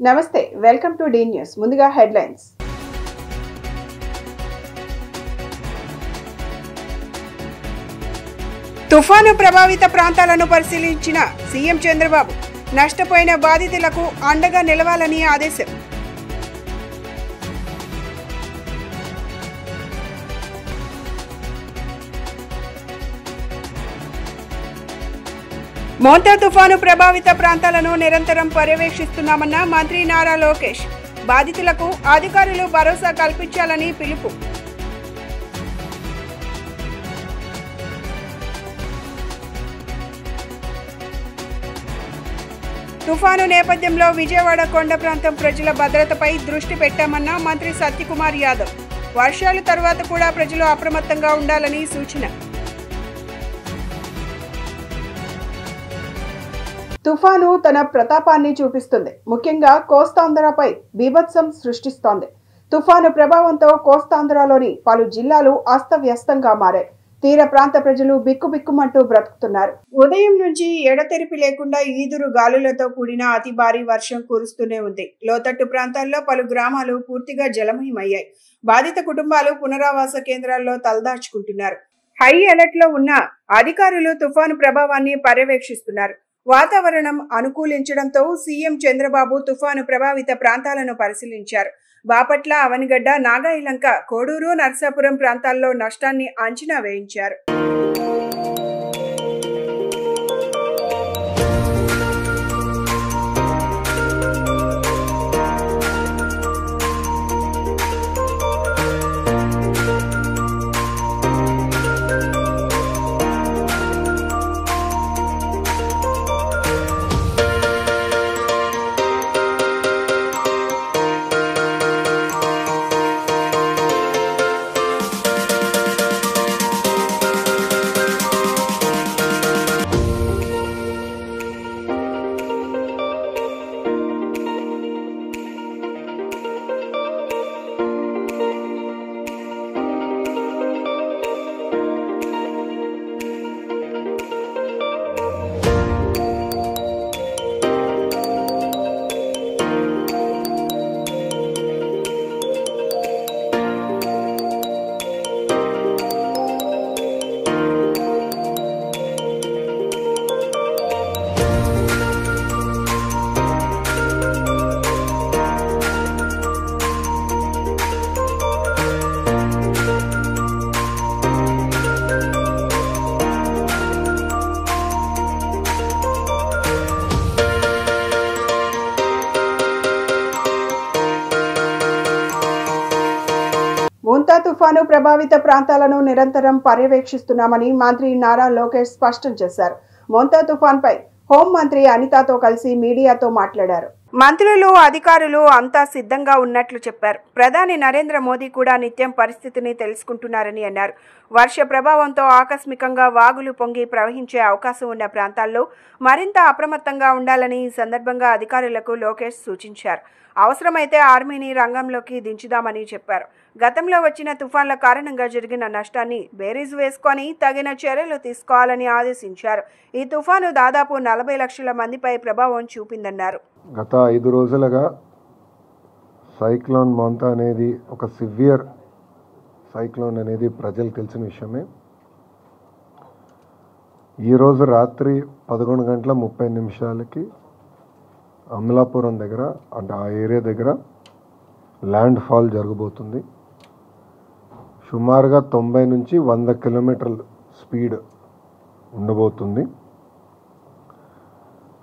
నమస్తే, welcome to D news. ముందుగా headlines. తుఫాను ప్రభావిత ప్రాంతాలను పరిశీలించిన సీఎం చంద్రబాబు నష్టపోయిన బాధితులకు అండగా నిలవాలని ఆదేశం. మోంతా తుఫాను ప్రభావిత ప్రాంతాలను నిరంతరం పర్యవేక్షిస్తున్నామన్న మంత్రి నారా లోకేష్. బాధితులకు అధికారులు భరోసా కల్పించాలని పిలుపు. తుఫాను నేపథ్యంలో విజయవాడ కొండ ప్రాంతం ప్రజల భద్రతపై దృష్టి పెట్టామన్న మంత్రి సత్యకుమార్ యాదవ్. వర్షాల తర్వాత కూడా ప్రజలు అప్రమత్తంగా ఉండాలని సూచన. తుఫాను తన ప్రతాపాన్ని చూపిస్తుంది. ముఖ్యంగా కోస్తాంధ్రపై బీభత్సం సృష్టిస్తోంది. తుఫాను ప్రభావంతో కోస్తాంధ్రలోని పలు జిల్లాలు అస్తవ్యస్తంగా మారాయి. తీర ప్రాంత ప్రజలు బిక్కుబిక్కుమంటూ బ్రతుకుతున్నారు. ఉదయం నుంచి ఎడతెరిపి లేకుండా ఈదురు గాలులతో కూడిన అతి భారీ వర్షం కురుస్తూనే ఉంది. లోతట్టు ప్రాంతాల్లో పలు గ్రామాలు పూర్తిగా జలమయమయ్యాయి. బాధిత కుటుంబాలు పునరావాస కేంద్రాల్లో తలదాచుకుంటున్నారు. హై అలర్ట్ లో ఉన్న అధికారులు తుఫాను ప్రభావాన్ని పర్యవేక్షిస్తున్నారు. వాతావరణం అనుకూలించడంతో సీఎం చంద్రబాబు తుఫాను ప్రభావిత ప్రాంతాలను పరిశీలించారు. బాపట్ల, అవనిగడ్డ, నాగాయలంక, కోడూరు, నర్సాపురం ప్రాంతాల్లో నష్టాన్ని అంచనా వేయించారు. మోంతా తుఫాను ప్రభావిత ప్రాంతాలను నిరంతరం పర్యవేక్షిస్తున్నామని మంత్రి నారా లోకేష్ స్పష్టం చేశారు. మోంతా తుఫాన్పై హోంమంత్రి అనితతో కలిసి మీడియాతో మాట్లాడారు. మంత్రులు, అధికారులు అంతా సిద్ధంగా ఉన్నట్లు చెప్పారు. ప్రధాని నరేంద్ర మోదీ కూడా నిత్యం పరిస్థితిని తెలుసుకుంటున్నారని అన్నారు. వర్ష ప్రభావంతో ఆకస్మికంగా వాగులు పొంగి ప్రవహించే అవకాశం ఉన్న ప్రాంతాల్లో మరింత అప్రమత్తంగా ఉండాలని ఈ సందర్భంగా అధికారులకు లోకేష్ సూచించారు. అవసరమైతే ఆర్మీని రంగంలోకి దించుదామని చెప్పారు. గతంలో వచ్చిన తుఫాన్ల కారణంగా జరిగిన నష్టాన్ని బేరీజు వేసుకొని తగిన చర్యలు తీసుకోవాలని ఆదేశించారు. ఈ తుఫాను దాదాపు 40 లక్షల మందిపై ప్రభావం చూపిందన్నారు. గత 5 రోజులుగా సైక్లోన్ మోంతా అనేది ఒక సివియర్ సైక్లోన్ అనేది ప్రజలకు తెలిసిన విషయమే. ఈరోజు రాత్రి 11:30 అమలాపురం దగ్గర, అంటే ఆ ఏరియా దగ్గర ల్యాండ్ ఫాల్ జరగబోతుంది. సుమారుగా 90 నుంచి 100 కిలోమీటర్ల స్పీడ్ ఉండబోతుంది.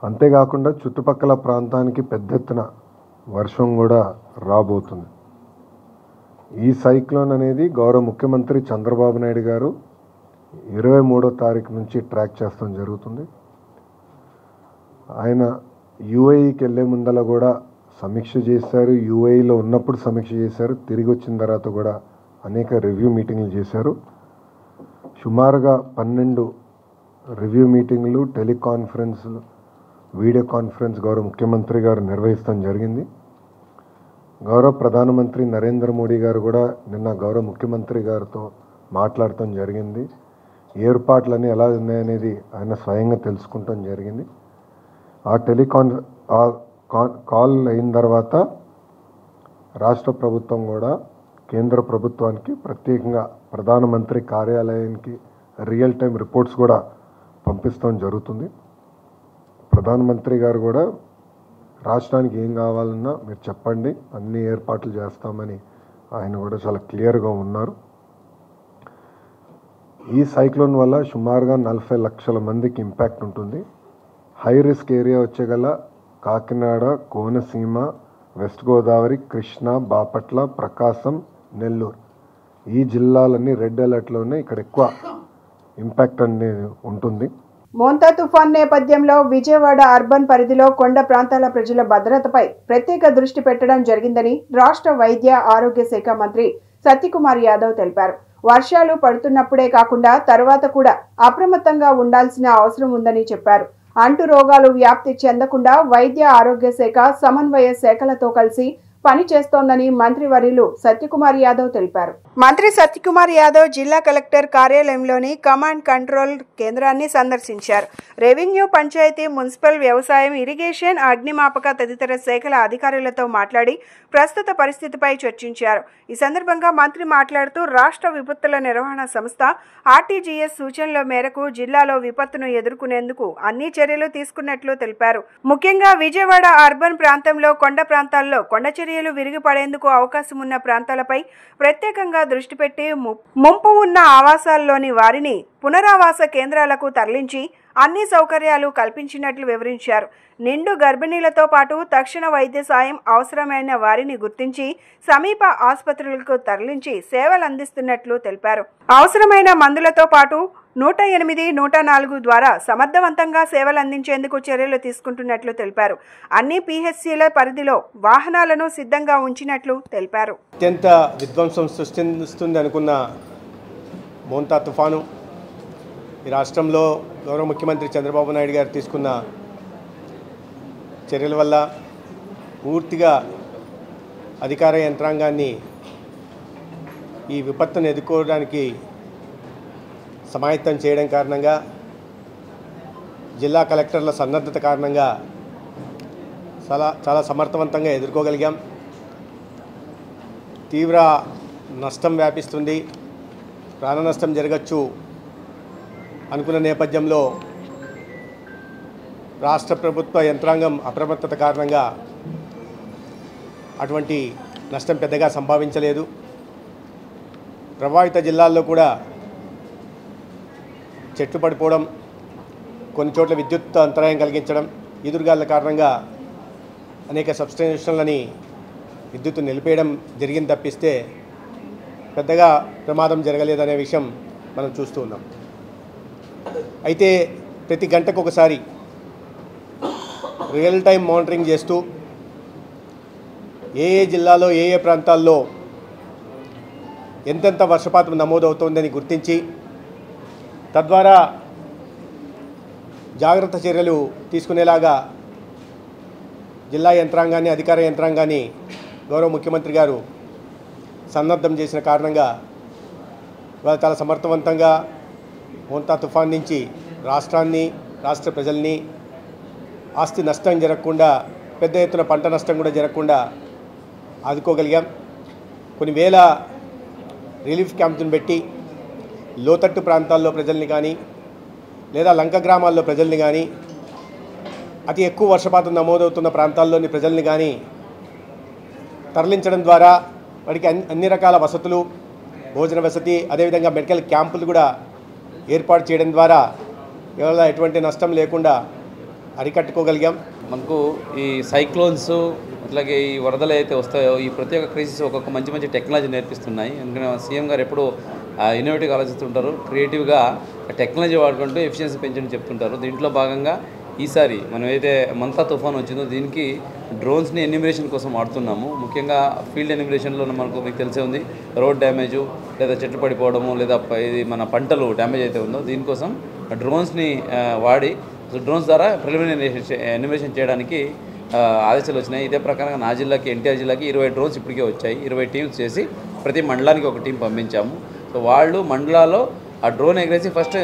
అంతేకాకుండా చుట్టుపక్కల ప్రాంతానికి పెద్ద ఎత్తున వర్షం కూడా రాబోతుంది. ఈ సైక్లోన్ అనేది గౌరవ ముఖ్యమంత్రి చంద్రబాబు నాయుడు గారు 23వ తారీఖు నుంచి ట్రాక్ చేస్తాం జరుగుతుంది. ఆయన యూఏఈకి వెళ్ళే ముందల కూడా సమీక్ష చేశారు. యూఏఈలో ఉన్నప్పుడు సమీక్ష చేశారు. తిరిగి వచ్చిన తర్వాత కూడా అనేక రివ్యూ మీటింగ్లు చేశారు. సుమారుగా 12 రివ్యూ మీటింగ్లు, టెలికాన్ఫరెన్స్లు, వీడియో కాన్ఫరెన్స్ గౌరవ ముఖ్యమంత్రి గారు నిర్వహించడం జరిగింది. గౌరవ ప్రధానమంత్రి నరేంద్ర మోడీ గారు కూడా నిన్న గౌరవ ముఖ్యమంత్రి గారితో మాట్లాడటం జరిగింది. ఏర్పాట్లన్నీ ఎలా ఉన్నాయనేది ఆయన స్వయంగా తెలుసుకుంటాం జరిగింది. ఆ కాల్ అయిన తర్వాత రాష్ట్ర ప్రభుత్వం కూడా కేంద్ర ప్రభుత్వానికి ప్రత్యేకంగా ప్రధానమంత్రి కార్యాలయానికి రియల్ టైం రిపోర్ట్స్ కూడా పంపిస్తాం జరుగుతుంది. ప్రధానమంత్రి గారు కూడా రాష్ట్రానికి ఏం కావాలన్నా మీరు చెప్పండి, అన్ని ఏర్పాట్లు చేస్తామని ఆయన కూడా చాలా క్లియర్గా ఉన్నారు. ఈ సైక్లోన్ వల్ల సుమారుగా 40 లక్షల మందికి ఇంపాక్ట్ ఉంటుంది. హై రిస్క్ ఏరియా వచ్చేగల కాకినాడ, కోనసీమ, వెస్ట్ గోదావరి, కృష్ణా, బాపట్ల, ప్రకాశం, నెల్లూరు ఈ జిల్లాలన్నీ రెడ్ అలర్ట్లోనే ఇక్కడ ఎక్కువ ఇంపాక్ట్ అనేది ఉంటుంది. మోంతా తుఫాన్ నేపథ్యంలో విజయవాడ అర్బన్ పరిధిలో కొండ ప్రాంతాల ప్రజల భద్రతపై ప్రత్యేక దృష్టి పెట్టడం జరిగిందని రాష్ట్ర వైద్య ఆరోగ్య శాఖ మంత్రి సత్యకుమార్ యాదవ్ తెలిపారు. వర్షాలు పడుతున్నప్పుడే కాకుండా తర్వాత కూడా అప్రమత్తంగా ఉండాల్సిన అవసరం ఉందని చెప్పారు. అంటు రోగాలు వ్యాప్తి చెందకుండా వైద్య ఆరోగ్య శాఖ సమన్వయ శాఖలతో కలిసి పని చేస్తోందని మంత్రివర్యులు సత్యకుమార్ యాదవ్ తెలిపారు. మంత్రి సత్యకుమార్ యాదవ్ జిల్లా కలెక్టర్ కార్యాలయంలోని కమాండ్ కంట్రోల్ కేంద్రాన్ని సందర్శించారు. రెవెన్యూ, పంచాయతీ, మున్సిపల్, వ్యవసాయం, ఇరిగేషన్, అగ్నిమాపక తదితర శాఖల అధికారులతో మాట్లాడి ప్రస్తుత పరిస్థితిపై చర్చించారు. ఈ సందర్భంగా మంత్రి మాట్లాడుతూ రాష్ట్ర విపత్తుల నిర్వహణ సంస్థ ఆర్టీజీఎస్ సూచనల మేరకు జిల్లాలో విపత్తును ఎదుర్కొనేందుకు అన్ని చర్యలు తీసుకున్నట్లు తెలిపారు. ముఖ్యంగా విజయవాడ అర్బన్ ప్రాంతంలో కొండ ప్రాంతాల్లో కొండ చర్యలు విరిగిపడేందుకు అవకాశం ఉన్న ప్రాంతాలపై ప్రత్యేకంగా దృష్టి పెట్టి ముంపు ఉన్న ఆవాసాల్లోని వారిని పునరావాస కేంద్రాలకు తరలించి అన్ని సౌకర్యాలు కల్పించినట్లు వివరించారు. నిండు గర్భిణీలతో పాటు తక్షణ వైద్య సాయం అవసరమైన వారిని గుర్తించి సమీప ఆసుపత్రులకు తరలించి సేవలు అందిస్తున్నట్లు తెలిపారు. అవసరమైన మందులతో పాటు 108, 104 ద్వారా సమర్థవంతంగా సేవలు అందించేందుకు చర్యలు తీసుకుంటున్నట్లు తెలిపారు. అన్ని పిహెచ్సిల పరిధిలో వాహనాలను సిద్ధంగా ఉంచినట్లు తెలిపారు. అత్యంత విధ్వంసం సృష్టిస్తుంది అనుకున్న మోంతా తుఫాను ఈ రాష్ట్రంలో గౌరవ ముఖ్యమంత్రి చంద్రబాబు నాయుడు గారు తీసుకున్న చర్యల వల్ల పూర్తిగా అధికార యంత్రాంగాన్ని ఈ విపత్తును ఎదుర్కోవడానికి సమాయత్తం చేయడం కారణంగా, జిల్లా కలెక్టర్ల సన్నద్ధత కారణంగా చాలా సమర్థవంతంగా ఎదుర్కోగలిగాం. తీవ్ర నష్టం వ్యాపిస్తుంది, ప్రాణ నష్టం జరగచ్చు అనుకున్న నేపథ్యంలో రాష్ట్ర ప్రభుత్వ యంత్రాంగం అప్రమత్తత కారణంగా అటువంటి నష్టం పెద్దగా సంభవించలేదు. ప్రభావిత జిల్లాల్లో కూడా చెట్లు పడిపోవడం, కొన్ని చోట్ల విద్యుత్ అంతరాయం కలిగించడం, ఈదురుగాల కారణంగా అనేక సబ్స్టేషన్లని విద్యుత్ నిలిపేయడం జరిగింది తప్పిస్తే పెద్దగా ప్రమాదం జరగలేదనే విషయం మనం చూస్తూ ఉన్నాం. అయితే ప్రతి గంటకు ఒకసారి రియల్ టైం మానిటరింగ్ చేస్తూ ఏ జిల్లాలో ఏ ప్రాంతాల్లో ఎంతెంత వర్షపాతం నమోదవుతోందని గుర్తించి తద్వారా జాగ్రత్త చర్యలు తీసుకునేలాగా జిల్లా యంత్రాంగాన్ని, అధికార యంత్రాంగాన్ని గౌరవ ముఖ్యమంత్రి గారు సన్నద్ధం చేసిన కారణంగా వాళ్ళు చాలా సమర్థవంతంగా మోంతా తుఫాన్ నుంచి రాష్ట్రాన్ని, రాష్ట్ర ప్రజల్ని ఆస్తి నష్టం జరగకుండా, పెద్ద ఎత్తున పంట నష్టం కూడా జరగకుండా ఆదుకోగలిగాం. కొన్ని వేల రిలీఫ్ క్యాంపులను పెట్టి లోతట్టు ప్రాంతాల్లో ప్రజల్ని కానీ, లేదా లంక గ్రామాల్లో ప్రజల్ని కానీ, అతి ఎక్కువ వర్షపాతం నమోదవుతున్న ప్రాంతాల్లోని ప్రజల్ని కానీ తరలించడం ద్వారా వారికి అన్ని రకాల వసతులు, భోజన వసతి, అదేవిధంగా మెడికల్ క్యాంపులు కూడా ఏర్పాటు చేయడం ద్వారా ఇవాళ ఎటువంటి నష్టం లేకుండా అరికట్టుకోగలిగాం. మనకు ఈ సైక్లోన్స్ అట్లాగే ఈ వరదలు అయితే వస్తాయో ఈ ప్రతి ఒక్క క్రైసిస్ ఒక్కొక్క మంచి మంచి టెక్నాలజీ నేర్పిస్తున్నాయి. ఎందుకంటే సీఎం గారు ఎప్పుడూ ఇన్నోవేటివ్గా ఆలోచిస్తుంటారు, క్రియేటివ్గా టెక్నాలజీ వాడుకుంటూ ఎఫిషియన్సీ పెంచడం చెప్తుంటారు. దీంట్లో భాగంగా ఈసారి మనం ఏదైతే మంతా తుఫాన్ వచ్చిందో దీనికి డ్రోన్స్ని ఎన్యూమరేషన్ కోసం వాడుతున్నాము. ముఖ్యంగా ఫీల్డ్ ఎన్యూమరేషన్లో మనకు మీకు తెలిసే ఉంది, రోడ్ డ్యామేజు లేదా చెట్లు పడిపోవడము లేదా ఇది మన పంటలు డ్యామేజ్ అయితే ఉందో దీనికోసం డ్రోన్స్ని వాడి డ్రోన్స్ ద్వారా ప్రిలిమినరీ ఎన్యూమరేషన్ చేయడానికి ఆదేశాలు వచ్చినాయి. ఇదే ప్రకారంగా నా జిల్లాకి, ఎన్టీఆర్ జిల్లాకి 20 డ్రోన్స్ ఇప్పటికే వచ్చాయి. 20 టీమ్స్ చేసి ప్రతి మండలానికి ఒక టీం పంపించాము. సో వాళ్ళు మండలాల్లో ఆ డ్రోన్ ఎగరేసి ఫస్ట్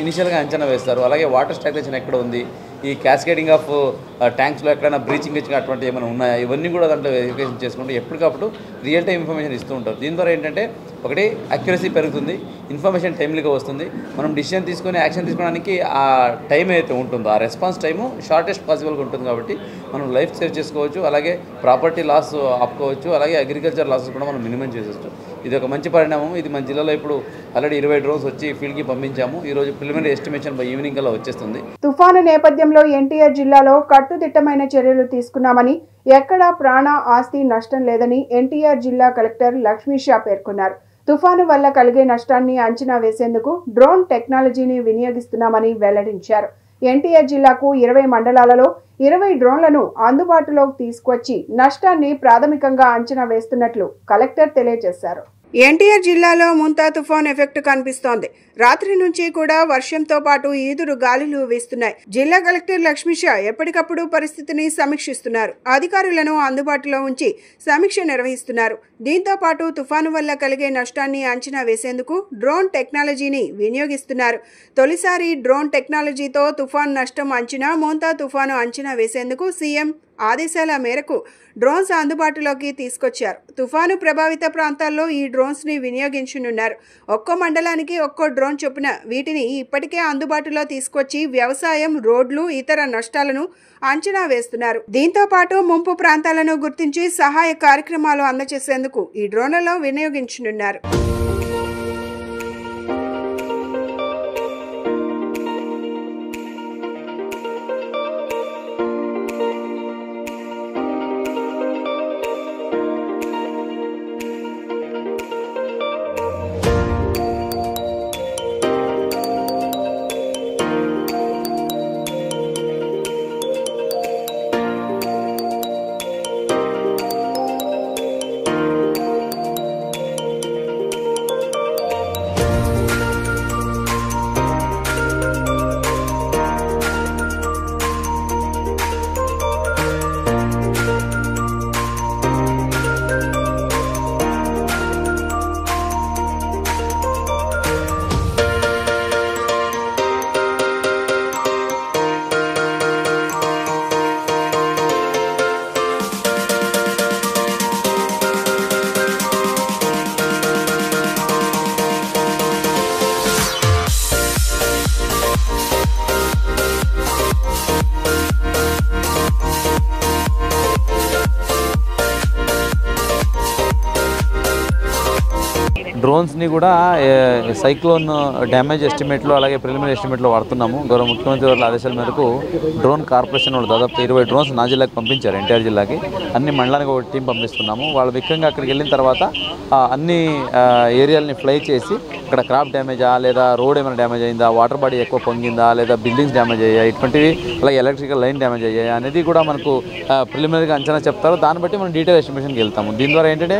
ఇనిషియల్గా అంచనా వేస్తారు. అలాగే వాటర్ స్టాగ్నేషన్ ఎక్కడ ఉంది, ఈ క్యాస్కేడింగ్ ఆఫ్ ట్యాంక్స్లో ఎక్కడైనా బ్రీచింగ్ ఇచ్చిన అటువంటి ఏమైనా ఉన్నాయా, ఇవన్నీ కూడా దాంట్లో వెరిఫికేషన్ చేసుకుంటూ ఎప్పటికప్పుడు రియల్ టైం ఇన్ఫర్మేషన్ ఇస్తూ ఉంటారు. దీని ద్వారా ఏంటంటే ఒకటి అక్యురసీ పెరుగుతుంది, ఇన్ఫర్మేషన్ టైమ్లీగా వస్తుంది. మనం డిసిషన్ తీసుకొని యాక్షన్ తీసుకోవడానికి ఆ టైం అయితే ఉంటుందో ఆ రెస్పాన్స్ టైము షార్టెస్ట్ పాసిబుల్గా ఉంటుంది. కాబట్టి మనం లైఫ్ సేవ్ చేసుకోవచ్చు, అలాగే ప్రాపర్టీ లాస్ ఆపుకోవచ్చు, అలాగే అగ్రికల్చర్ లాసెస్ కూడా మనం మినిమం చేసేవచ్చు. ఇది ఒక మంచి పరిణామం. ఇది మన జిల్లాలో ఇప్పుడు ఆల్రెడీ 20 డ్రోన్స్ వచ్చి ఫీల్డ్కి పంపించాము. ఈరోజు ప్రిలిమినరీ ఎస్టిమేషన్ బై ఈవినింగ్ కల్లా వచ్చేస్తుంది. తుఫాను నేపథ్యంలో ఎన్టీఆర్ జిల్లాలో కట్టుదిట్టమైన చర్యలు తీసుకున్నామని, ఎక్కడా ప్రాణ ఆస్తి నష్టం లేదని ఎన్టీఆర్ జిల్లా కలెక్టర్ లక్ష్మీషా పేర్కొన్నారు. తుఫాను వల్ల కలిగే నష్టాన్ని అంచనా వేసేందుకు డ్రోన్ టెక్నాలజీని వినియోగిస్తున్నామని వెల్లడించారు. ఎన్టీఆర్ జిల్లాకు 20 మండలాలలో 20 డ్రోన్లను అందుబాటులోకి తీసుకొచ్చి నష్టాన్ని ప్రాథమికంగా అంచనా వేస్తున్నట్లు కలెక్టర్ తెలియజేశారు. ఎన్టీఆర్ జిల్లాలో ముంతా తుఫాన్ ఎఫెక్ట్ కనిపిస్తోంది. రాత్రి నుంచి కూడా వర్షంతో పాటు ఈదురు గాలులు వీస్తున్నాయి. జిల్లా కలెక్టర్ లక్ష్మీషా ఎప్పటికప్పుడు పరిస్థితిని సమీక్షిస్తున్నారు. అధికారులను అందుబాటులో ఉంచి సమీక్ష నిర్వహిస్తున్నారు. దీంతో పాటు తుఫాను వల్ల కలిగే నష్టాన్ని అంచనా వేసేందుకు డ్రోన్ టెక్నాలజీని వినియోగిస్తున్నారు. తొలిసారి డ్రోన్ టెక్నాలజీతో తుఫాన్ నష్టం అంచనా, మోంతా తుఫాను అంచనా వేసేందుకు సీఎం ఆదేశాల మేరకు డ్రోన్స్ అందుబాటులోకి తీసుకొచ్చారు. తుఫాను ప్రభావిత ప్రాంతాల్లో ఈ డ్రోన్స్ ని వినియోగించనున్నారు. ఒక్కో మండలానికి ఒక్కో డ్రోన్ చొప్పున వీటిని ఇప్పటికే అందుబాటులో తీసుకొచ్చి వ్యవసాయం, రోడ్లు, ఇతర నష్టాలను అంచనా వేస్తున్నారు. దీంతో పాటు ముంపు ప్రాంతాలను గుర్తించి సహాయ కార్యక్రమాలు అందజేసేందుకు ఈ డ్రోన్లలో వినియోగించనున్నారు. డ్రోన్స్ని కూడా సైక్లోన్ డ్యామేజ్ ఎస్టిమేట్లో అలాగే ప్రిలిమినరీ ఎస్టిమేట్లో వాడుతున్నాము. గౌరవ ముఖ్యమంత్రి వారి ఆదేశాల మేరకు డ్రోన్ కార్పొరేషన్ వాళ్ళు దాదాపు 20 డ్రోన్స్ నా జిల్లాకి పంపించారు. ఎన్టీఆర్ జిల్లాకి అన్ని మండలానికి ఒక టీం పంపిస్తున్నాము. వాళ్ళు ముఖ్యంగా అక్కడికి వెళ్ళిన తర్వాత అన్ని ఏరియాలని ఫ్లై చేసి ఇక్కడ క్రాప్ డ్యామేజా, లేదా రోడ్ ఏమైనా డ్యామేజ్ అయిందా, వాటర్ బాడీ ఎక్కువ పొంగిందా, లేదా బిల్డింగ్స్ డ్యామేజ్ అయ్యాయి, ఇటువంటివి అలాగే ఎలక్ట్రికల్ లైన్ డ్యామేజ్ అయ్యాయి అనేది కూడా మనకు ప్రిలిమినరీగా అంచనా చెప్తారు. దాన్ని బట్టి మనం డీటెయిల్ ఎస్టిమేషన్కి వెళ్తాము. దీని ద్వారా ఏంటంటే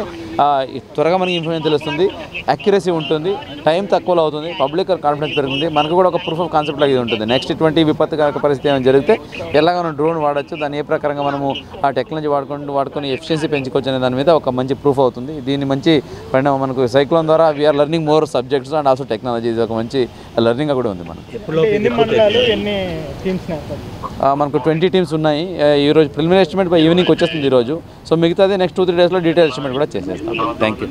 త్వరగా మనకి ఇన్ఫర్మేషన్ తెలుస్తుంది, అక్యురసీ ఉంటుంది, టైం తక్కువలో అవుతుంది, పబ్లిక్ కాన్ఫిడెన్స్ పెరుగుతుంది, మనకు కూడా ఒక ప్రూఫ్ ఆఫ్ కాన్సెప్ట్ లాగా ఇది ఉంటుంది. నెక్స్ట్ ఇటువంటి విపత్తుకర పరిస్థితి ఏమైనా జరిగితే ఎలాగ మనం డ్రోన్ వాడచ్చు, దాన్ని ఏ ప్రకారంగా మనము ఆ టెక్నాలజీ వాడుకొని ఎఫిషియన్సీ పెంచుకోవచ్చు అనే దాని మీద ఒక మంచి ప్రూఫ్ అవుతుంది. దీన్ని మంచి పరిణామం మనకు సైక్లోన్ ద్వారా we are learning more subjects and also technology. ఇది ఒక మంచి లెర్నింగ్ కూడా ఉంది మనకు. మనకు 20 టీమ్స్ ఉన్నాయి. ఈరోజు ప్రిలిమినరీ ఎస్టిమేట్ బై ఈవినింగ్ వచ్చేస్తుంది ఈరోజు. సో మిగతాది నెక్స్ట్ 2-3 డేస్లో డీటెయిల్ ఎస్టిమేట్ కూడా చేసేస్తాం. Thank you.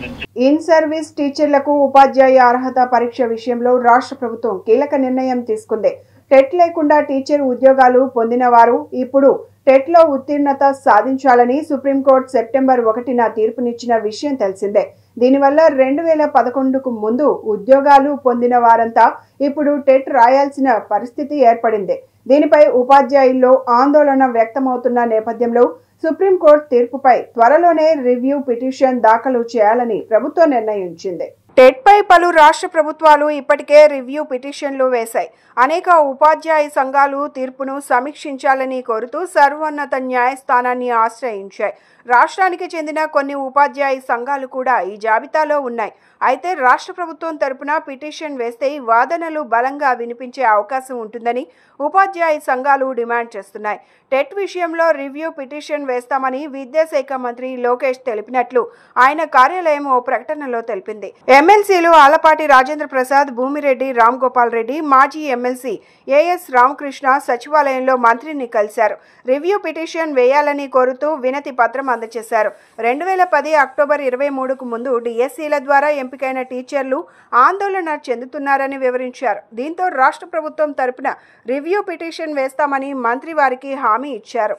ఇన్ సర్వీస్ టీచర్లకు ఉపాధ్యాయ అర్హత పరీక్ష విషయంలో రాష్ట్ర ప్రభుత్వం కీలక నిర్ణయం తీసుకుంది. టెట్ లేకుండా టీచర్ ఉద్యోగాలు పొందిన వారు ఇప్పుడు టెట్లో ఉత్తీర్ణత సాధించాలని సుప్రీంకోర్టు సెప్టెంబర్ 1న తీర్పునిచ్చిన విషయం తెలిసిందే. దీనివల్ల 2011కు ముందు ఉద్యోగాలు పొందిన వారంతా ఇప్పుడు టెట్ రాయాల్సిన పరిస్థితి ఏర్పడింది. దీనిపై ఉపాధ్యాయుల్లో ఆందోళన వ్యక్తమవుతున్న నేపథ్యంలో సుప్రీంకోర్టు తీర్పుపై త్వరలోనే రివ్యూ పిటిషన్ దాఖలు చేయాలని ప్రభుత్వం నిర్ణయించింది. టెట్పై పలు రాష్ట్ర ప్రభుత్వాలు ఇప్పటికే రివ్యూ పిటిషన్లు వేశాయి. అనేక ఉపాధ్యాయ సంఘాలు తీర్పును సమీక్షించాలని కోరుతూ సర్వోన్నత న్యాయస్థానాన్ని ఆశ్రయించాయి. రాష్ట్రానికి చెందిన కొన్ని ఉపాధ్యాయ సంఘాలు కూడా ఈ జాబితాలో ఉన్నాయి. అయితే రాష్ట్ర ప్రభుత్వం తరపున పిటిషన్ వేస్తే వాదనలు బలంగా వినిపించే అవకాశం ఉంటుందని ఉపాధ్యాయ సంఘాలు డిమాండ్ చేస్తున్నాయి. టెట్ విషయంలో రివ్యూ పిటిషన్ వేస్తామని విద్యాశాఖ మంత్రి లోకేష్ తెలిపినట్లు ఆయన కార్యాలయం ఓ ప్రకటనలో తెలిపింది. ఎమ్మెల్సీలు ఆలపాటి రాజేంద్ర ప్రసాద్, భూమిరెడ్డి, రామ్ గోపాల్ రెడ్డి, మాజీ ఎమ్మెల్సీ ఏఎస్ రామకృష్ణ సచివాలయంలో మంత్రిని కలిశారు. రివ్యూ పిటిషన్ వేయాలని కోరుతూ వినతి పత్రం అందజేశారు. 2010 అక్టోబర్ 23కు ముందు డిఎస్సీల ద్వారా ఎంపికైన టీచర్లు ఆందోళన చెందుతున్నారని వివరించారు. దీంతో రాష్ట్ర ప్రభుత్వం తరపున రివ్యూ పిటిషన్ వేస్తామని మంత్రి వారికి హామీ ఇచ్చారు.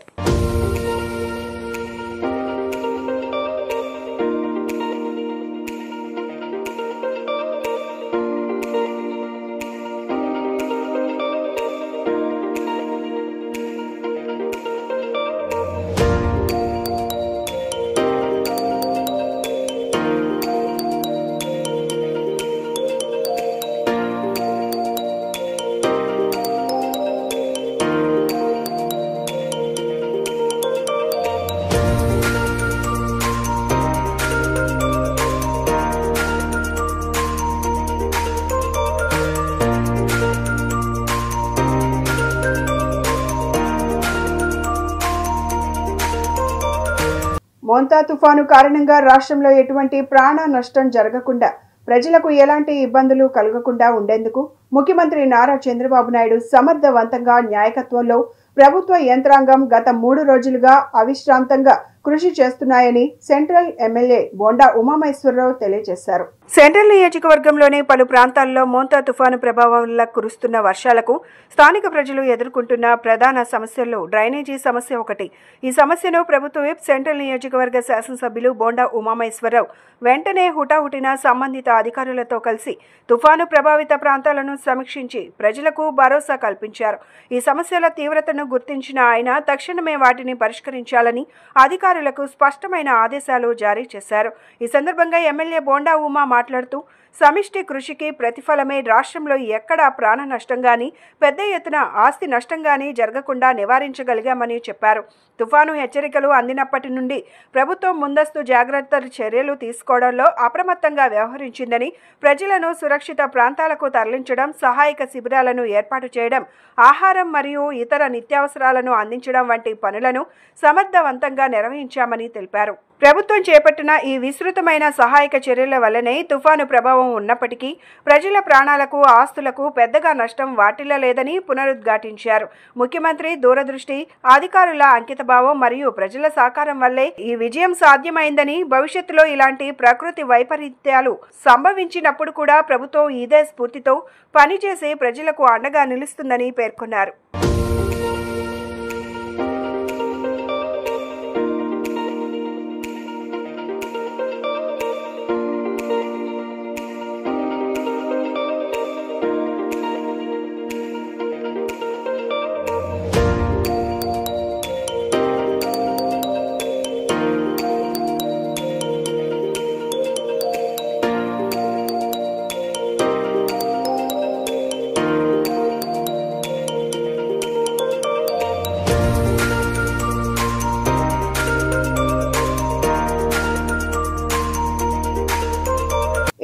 మోంతా తుఫాను కారణంగా రాష్ట్రంలో ఎటువంటి ప్రాణ నష్టం జరగకుండా ప్రజలకు ఎలాంటి ఇబ్బందులు కలగకుండా ఉండేందుకు ముఖ్యమంత్రి నారా చంద్రబాబు నాయుడు సమర్థవంతంగా న్యాయకత్వంలో ప్రభుత్వ యంత్రాంగం గత 3 రోజులుగా అవిశ్రాంతంగా కృషి చేస్తున్నాయని సెంట్రల్ ఎమ్మెల్యే బోండా ఉమామహేశ్వరరావు తెలియజేశారు. సెంట్రల్ నియోజకవర్గంలోని పలు ప్రాంతాల్లో మోంతా తుఫాను ప్రభావం వల్ల కురుస్తున్న వర్షాలకు స్థానిక ప్రజలు ఎదుర్కొంటున్న ప్రధాన సమస్యల్లో డ్రైనేజీ సమస్య ఒకటి. ఈ సమస్యను ప్రభుత్వ విప్ సెంట్రల్ నియోజకవర్గ శాసనసభ్యులు బోండా ఉమామహేశ్వరరావు వెంటనే హుటాహుటిన సంబంధిత అధికారులతో కలిసి తుఫాను ప్రభావిత ప్రాంతాలను సమీక్షించి ప్రజలకు భరోసా కల్పించారు. ఈ సమస్యల తీవ్రతను గుర్తించిన ఆయన తక్షణమే వాటిని పరిష్కరించాలని అధికారులకు స్పష్టమైన ఆదేశాలు జారీ చేశారు. ఈ సందర్భంగా ఎమ్మెల్యే బోండా ఉమా మాట్లాడుతూ సమిష్టి కృషికి ప్రతిఫలమే రాష్ట్రంలో ఎక్కడా ప్రాణ నష్టం గానీ పెద్ద ఎత్తున ఆస్తి నష్టం గానీ జరగకుండా నివారించగలిగామని చెప్పారు. తుఫాను హెచ్చరికలు అందినప్పటి నుండి ప్రభుత్వం ముందస్తు జాగ్రత్త చర్యలు తీసుకోవడంలో అప్రమత్తంగా వ్యవహరించిందని, ప్రజలను సురక్షిత ప్రాంతాలకు తరలించడం, సహాయక శిబిరాలను ఏర్పాటు చేయడం, ఆహారం మరియు ఇతర నిత్యావసరాలను అందించడం వంటి పనులను సమర్థవంతంగా నిర్వహించామని తెలిపారు. ప్రభుత్వం చేపట్టిన ఈ విస్తృతమైన సహాయక చర్యల వల్లనే తుఫాను ప్రభావం ఉన్నప్పటికీ ప్రజల ప్రాణాలకు, ఆస్తులకు పెద్దగా నష్టం వాటిల్లలేదని పునరుద్ఘాటించారు. ముఖ్యమంత్రి దూరదృష్టి, అధికారుల అంకితభావం మరియు ప్రజల సహకారం వల్లే ఈ విజయం సాధ్యమైందని, భవిష్యత్తులో ఇలాంటి ప్రకృతి వైపరీత్యాలు సంభవించినప్పుడు కూడా ప్రభుత్వం ఇదే స్ఫూర్తితో పనిచేసి ప్రజలకు అండగా నిలుస్తుందని పేర్కొన్నారు.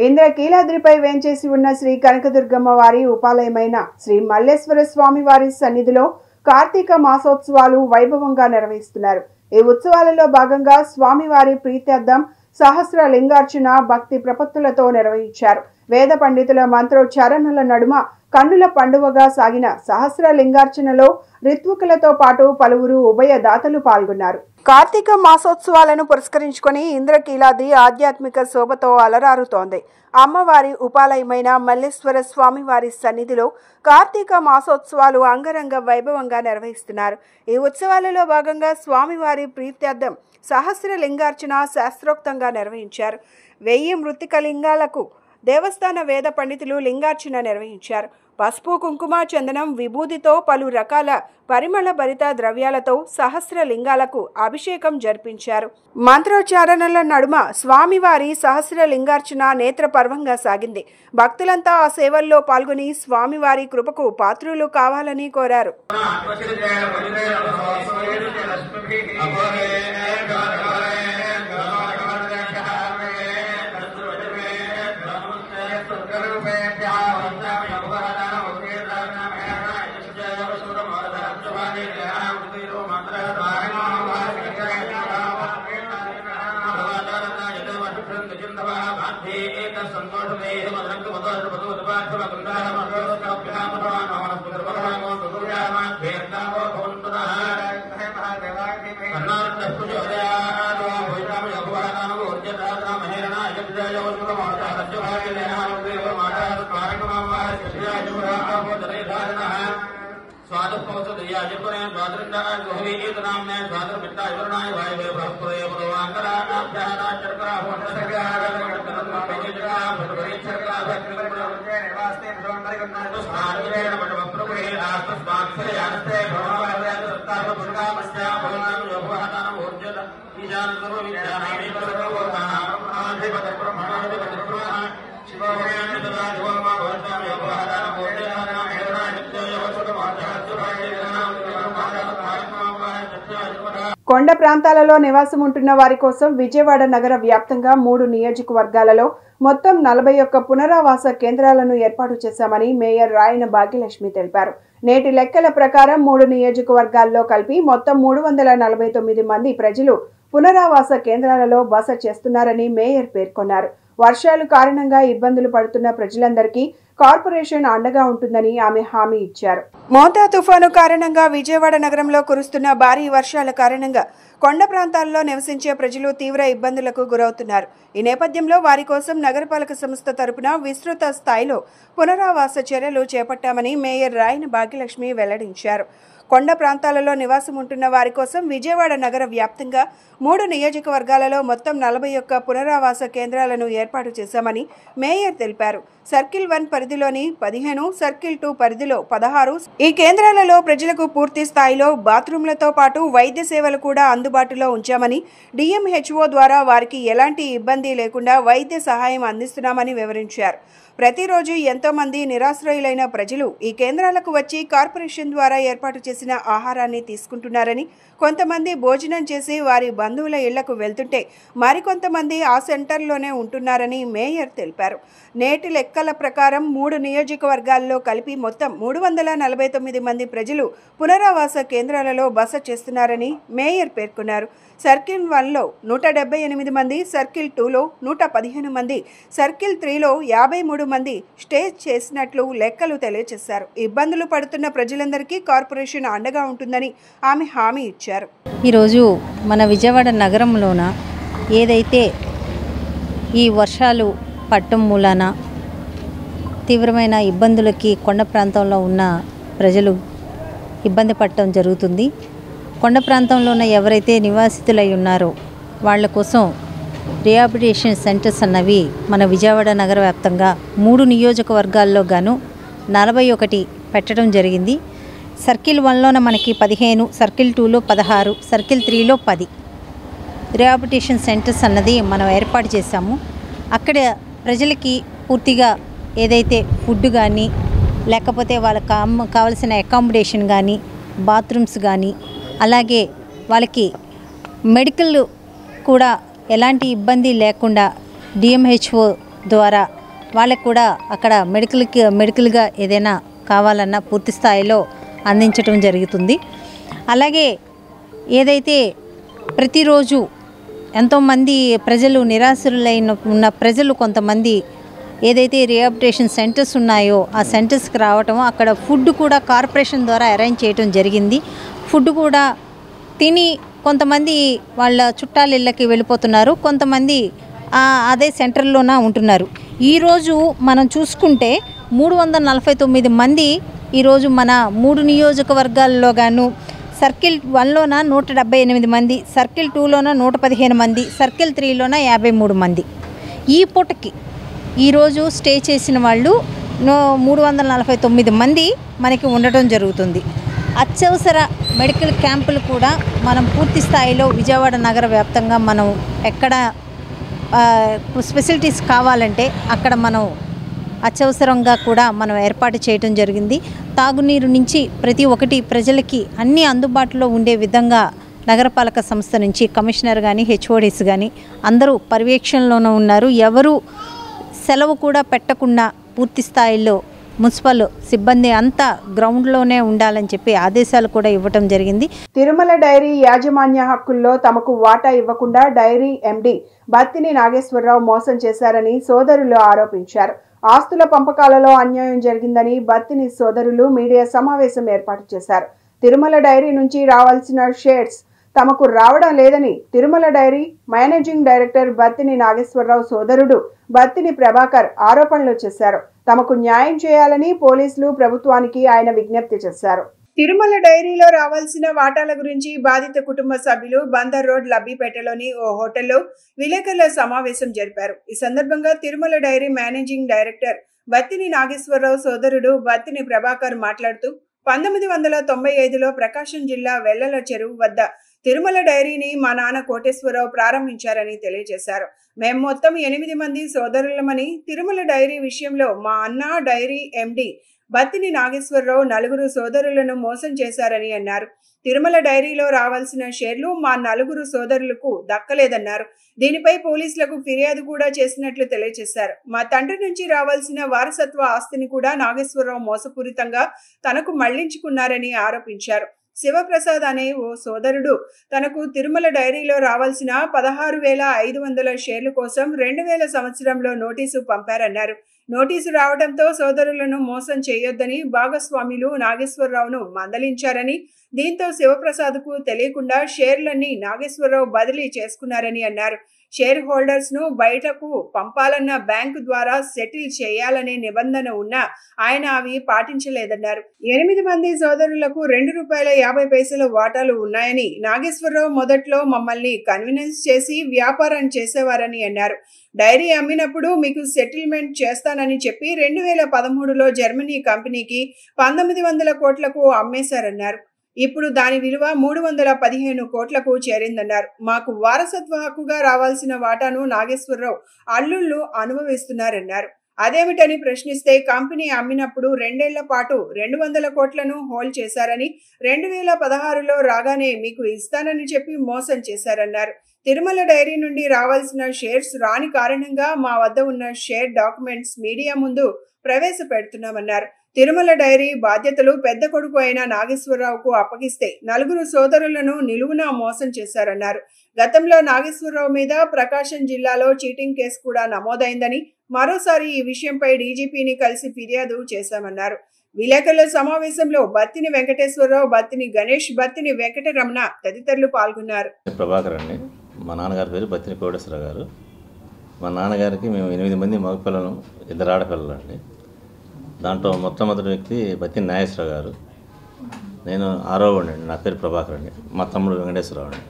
ఇంద్రకీలాద్రిపై వేంచేసి ఉన్న శ్రీ కనకదుర్గమ్మ వారి ఉపాలయమైన శ్రీ మల్లేశ్వర స్వామి వారి సన్నిధిలో కార్తీక మాసోత్సవాలు వైభవంగా నిర్వహిస్తున్నారు. ఈ ఉత్సవాలలో భాగంగా స్వామివారి ప్రీత్యర్థం సహస్ర లింగార్చన భక్తి ప్రపత్తులతో నిర్వహించారు. వేద పండితుల మంత్రోచ్చారణల నడుమ కన్నుల పండువగా సాగిన సహస్ర లింగార్చనలో రిత్వికులతో పాటు పలువురు ఉభయ దాతలు పాల్గొన్నారు. కార్తీక మాసోత్సవాలను పురస్కరించుకొని ఇంద్రకీలాద్రి ఆధ్యాత్మిక శోభతో అలరారుతోంది. అమ్మవారి ఉపాలయమైన మల్లేశ్వర స్వామి వారి సన్నిధిలో కార్తీక మాసోత్సవాలు అంగరంగ వైభవంగా నిర్వహిస్తున్నారు. ఈ ఉత్సవాలలో భాగంగా స్వామివారి ప్రీత్యర్థం సహస్ర లింగార్చన శాస్త్రోక్తంగా నిర్వహించారు. 1000 మృత్తిక లింగాలకు దేవస్థాన వేద పండితులు లింగార్చన నిర్వహించారు. పసుపు, కుంకుమ, చందనం, విభూదితో పలు రకాల పరిమళ భరిత ద్రవ్యాలతో సహస్ర లింగాలకు అభిషేకం జరిపించారు. మంత్రోచ్చారణల నడుమ స్వామివారి సహస్ర లింగార్చన నేత్రపర్వంగా సాగింది. భక్తులంతా ఆ సేవల్లో పాల్గొని స్వామివారి కృపకు పాత్రులు కావాలని కోరారు. కొండ ప్రాంతాలలో నివాసం ఉంటున్న వారి కోసం విజయవాడ నగర వ్యాప్తంగా 3 నియోజకవర్గాలలో మొత్తం 41 పునరావాస కేంద్రాలను ఏర్పాటు చేశామని మేయర్ రాయన భాగ్యలక్ష్మి తెలిపారు. నేటి లెక్కల ప్రకారం 3 నియోజకవర్గాల్లో కలిపి మొత్తం 349 మంది ప్రజలు పునరావాస కేంద్రాలలో బస చేస్తున్నారని మేయర్ పేర్కొన్నారు. వర్షాల కారణంగా ఇబ్బందులు పడుతున్న ప్రజలందరికీ కార్పొరేషన్ అండగా ఉంటుందని ఆమె హామీ ఇచ్చారు. మోంతా తుఫాను కారణంగా విజయవాడ నగరంలో కురుస్తున్న భారీ వర్షాల కారణంగా కొండ ప్రాంతాల్లో నివసించే ప్రజలు తీవ్ర ఇబ్బందులకు గురవుతున్నారు. ఈ నేపథ్యంలో వారి కోసం నగరపాలక సంస్థ తరపున విస్తృత స్థాయిలో పునరావాస చర్యలు చేపట్టామని మేయర్ రాయన భాగ్యలక్ష్మి వెల్లడించారు. కొండ ప్రాంతాలలో నివాసం ఉంటున్న వారి కోసం విజయవాడ నగర వ్యాప్తంగా 3 నియోజకవర్గాలలో మొత్తం 41 పునరావాస కేంద్రాలను ఏర్పాటు చేశామని మేయర్ తెలిపారు. సర్కిల్ 1 పరిధిలోని 15, సర్కిల్ 2 పరిధిలో 16 ఈ కేంద్రాలలో ప్రజలకు పూర్తి స్థాయిలో బాత్రూంలతో పాటు వైద్య సేవలు కూడా అందుబాటులో ఉంచామని, DMHO ద్వారా వారికి ఎలాంటి ఇబ్బంది లేకుండా వైద్య సహాయం అందిస్తున్నామని వివరించారు. ప్రతిరోజు ఎంతో మంది నిరాశ్రయులైన ప్రజలు ఈ కేంద్రాలకు వచ్చి కార్పొరేషన్ ద్వారా ఏర్పాటు చేసిన ఆహారాన్ని తీసుకుంటున్నారని, కొంతమంది భోజనం చేసి వారి బంధువుల ఇళ్లకు వెళ్తుంటే మరికొంతమంది ఆ సెంటర్లోనే ఉంటున్నారని మేయర్ తెలిపారు. నేటి లెక్కల ప్రకారం 3 నియోజకవర్గాల్లో కలిపి మొత్తం 349 మంది ప్రజలు పునరావాస కేంద్రాలలో బస చేస్తున్నారని మేయర్ పేర్కొన్నారు. సర్కిల్ 1లో 178 మంది, సర్కిల్ 2లో 115 మంది, సర్కిల్ 3లో 53 మంది స్టే చేసినట్లు లెక్కలు తెలియజేశారు. ఇబ్బందులు పడుతున్న ప్రజలందరికీ కార్పొరేషన్ అండగా ఉంటుందని ఆమె హామీ ఇచ్చారు. ఈరోజు మన విజయవాడ నగరంలోన ఏదైతే ఈ వర్షాలు పట్టం మూలాన తీవ్రమైన ఇబ్బందులకి కొండ ప్రాంతంలో ఉన్న ప్రజలు ఇబ్బంది పడటం జరుగుతుంది. కొండ ప్రాంతంలో ఉన్న ఎవరైతే నివాసితులై ఉన్నారో వాళ్ళ కోసం రిహాబిలిటేషన్ సెంటర్స్ అన్నవి మన విజయవాడ నగర వ్యాప్తంగా 3 నియోజకవర్గాల్లో గాను 41 పెట్టడం జరిగింది. సర్కిల్ 1లోన మనకి 15, సర్కిల్ 2లో 16, సర్కిల్ 3లో 10 రిహాబిలిటేషన్ సెంటర్స్ అన్నది మనం ఏర్పాటు చేశాము. అక్కడ ప్రజలకి పూర్తిగా ఏదైతే ఫుడ్ కానీ, లేకపోతే వాళ్ళకి కావాల్సిన అకామిడేషన్ కానీ, బాత్రూమ్స్ కానీ, అలాగే వాళ్ళకి మెడికల్ కూడా ఎలాంటి ఇబ్బంది లేకుండా DMHO ద్వారా వాళ్ళకు కూడా అక్కడ మెడికల్గా ఏదైనా కావాలన్నా పూర్తి స్థాయిలో అందించడం జరుగుతుంది. అలాగే ఏదైతే ప్రతిరోజు ఎంతోమంది ప్రజలు నిరాశ్రులైన ఉన్న ప్రజలు కొంతమంది ఏదైతే రిహాబిలిటేషన్ సెంటర్స్ ఉన్నాయో ఆ సెంటర్స్కి రావటం, అక్కడ ఫుడ్ కూడా కార్పొరేషన్ ద్వారా అరేంజ్ చేయడం జరిగింది. ఫుడ్ కూడా తిని కొంతమంది వాళ్ళ చుట్టాల ఇళ్ళకి వెళ్ళిపోతున్నారు, కొంతమంది అదే సెంటర్లోనే ఉంటున్నారు. ఈరోజు మనం చూసుకుంటే 349 మంది ఈరోజు మన 3 నియోజకవర్గాల్లో గాను సర్కిల్ 1లోన 178 మంది, సర్కిల్ 2లోన 115 మంది, సర్కిల్ 3లోన 53 మంది ఈ పూటకి ఈరోజు స్టే చేసిన వాళ్ళు 349 మంది మనకి ఉండటం జరుగుతుంది. అత్యవసర మెడికల్ క్యాంపులు కూడా మనం పూర్తి స్థాయిలో విజయవాడ నగర వ్యాప్తంగా మనం ఎక్కడ ఫెసిలిటీస్ కావాలంటే అక్కడ మనం అత్యవసరంగా కూడా మనం ఏర్పాటు చేయడం జరిగింది. తాగునీరు నుంచి ప్రతి ఒక్కటి ప్రజలకి అన్నీ అందుబాటులో ఉండే విధంగా నగరపాలక సంస్థ నుంచి కమిషనర్ కానీ, HODs కానీ అందరూ పర్యవేక్షణలోనే ఉన్నారు. ఎవరు సెలవు కూడా పెట్టకుండా పూర్తి స్థాయిలో మున్సిపల్ సిబ్బంది అంతా గ్రౌండ్లోనే ఉండాలని చెప్పి ఆదేశాలు కూడా ఇవ్వటం జరిగింది. తిరుమల డైరీ యాజమాన్య హక్కుల్లో తమకు వాటా ఇవ్వకుండా డైరీ MD బత్తిని నాగేశ్వరరావు మోసం చేశారని సోదరులు ఆరోపించారు. ఆస్తుల పంపకాలలో అన్యాయం జరిగిందని బత్తిని సోదరులు మీడియా సమావేశం ఏర్పాటు చేశారు. తిరుమల డైరీ నుంచి రావాల్సిన షేర్స్ తమకు రావడం లేదని Tirumala dairy managing director Battini Nageswararao సోదరుడు బత్తిని ప్రభాకర్ ఆరోపణలు చేశారు. తమకు న్యాయం చేయాలని పోలీసులు ప్రభుత్వానికి ఆయన విజ్ఞప్తి చేశారు. తిరుమల డైరీలో రావాల్సిన వాటాల గురించి బాధిత కుటుంబ సభ్యులు బందర్ రోడ్ లబ్బిపేటలోని ఓ హోటల్లో విలేకరుల సమావేశం జరిపారు. ఈ సందర్భంగా Tirumala dairy managing director Battini Nageswararao సోదరుడు బత్తిని ప్రభాకర్ మాట్లాడుతూ 1995లో ప్రకాశం జిల్లా వెల్లల చెరువు వద్ద తిరుమల డైరీని మా నాన్న కోటేశ్వరరావు ప్రారంభించారని తెలియజేశారు. మేము మొత్తం 8 మంది సోదరులమని, తిరుమల డైరీ విషయంలో మా అన్న డైరీ ఎండి బత్తిని నాగేశ్వరరావు 4 సోదరులను మోసం చేశారని అన్నారు. తిరుమల డైరీలో రావాల్సిన షేర్లు మా 4 సోదరులకు దక్కలేదన్నారు. దీనిపై పోలీసులకు ఫిర్యాదు కూడా చేసినట్లు తెలియజేశారు. మా తండ్రి నుంచి రావాల్సిన వారసత్వ ఆస్తిని కూడా నాగేశ్వరరావు మోసపూరితంగా తనకు మళ్లించుకున్నారని ఆరోపించారు. శివప్రసాద్ అనే ఓ సోదరుడు తనకు తిరుమల డైరీలో రావాల్సిన 16,500 షేర్ల కోసం 2000 సంవత్సరంలో నోటీసు పంపారన్నారు. నోటీసు రావడంతో సోదరులను మోసం చేయొద్దని భాగస్వాములు నాగేశ్వరరావును మందలించారని, దీంతో శివప్రసాద్కు తెలియకుండా షేర్లన్నీ నాగేశ్వరరావు బదిలీ చేసుకున్నారని అన్నారు. షేర్ హోల్డర్స్ ను బయటకు పంపాలన్న బ్యాంకు ద్వారా సెటిల్ చేయాలనే నిబంధన ఉన్నా ఆయన అవి పాటించలేదన్నారు. 8 మంది సోదరులకు ₹2.50 వాటాలు ఉన్నాయని, నాగేశ్వరరావు మొదట్లో మమ్మల్ని కన్విన్స్ చేసి వ్యాపారం చేసేవారని అన్నారు. డైరీ అమ్మినప్పుడు మీకు సెటిల్మెంట్ చేస్తానని చెప్పి 2013లో జర్మనీ కంపెనీకి 1900 కోట్లకు అమ్మేశారన్నారు. ఇప్పుడు దాని విలువ 315 కోట్లకు చేరిందన్నారు. మాకు వారసత్వ హక్కుగా రావాల్సిన వాటాను నాగేశ్వరరావు అల్లుళ్ళు అనుభవిస్తున్నారన్నారు. అదేమిటని ప్రశ్నిస్తే కంపెనీ అమ్మినప్పుడు 2 ఏళ్ల పాటు 200 కోట్లను హోల్డ్ చేశారని, 2016లో రాగానే మీకు ఇస్తానని చెప్పి మోసం చేశారన్నారు. తిరుమల డైరీ నుండి రావాల్సిన షేర్స్ రాని కారణంగా మా వద్ద ఉన్న షేర్ డాక్యుమెంట్స్ మీడియా ముందు ప్రవేశపెడుతున్నామన్నారు. తిరుమల డైరీ బాధ్యతలు పెద్ద కొడుకు అయిన నాగేశ్వరరావుకు అప్పగిస్తే 4 సోదరులను నిలువునా మోసం చేశారన్నారు. గతంలో నాగేశ్వరరావు మీద ప్రకాశం జిల్లాలో చీటింగ్ కేసు కూడా నమోదైందని, మరోసారి ఈ విషయంపై డీజీపీని కలిసి ఫిర్యాదు చేశామన్నారు. విలేకరుల సమావేశంలో బత్తిని వెంకటేశ్వరరావు, బత్తిని గణేష్, బత్తిని వెంకటరమణ తదితరులు పాల్గొన్నారు. ప్రభాకర్ అండి, మా నాన్నగారి పేరు బత్తిని కోటేశ్వరరావు గారు. మా నాన్నగారికి మేము 8 మంది మగపిల్లలు, 2 ఆడపిల్లలు అండి. దాంట్లో మొట్టమొదటి వ్యక్తి బత్తిని నాగేశ్వరరావు గారు. నేను 6వ వాడిని అండి. నా పేరు ప్రభాకర్ అండి. మా తమ్ముడు వెంకటేశ్వరరావు అండి.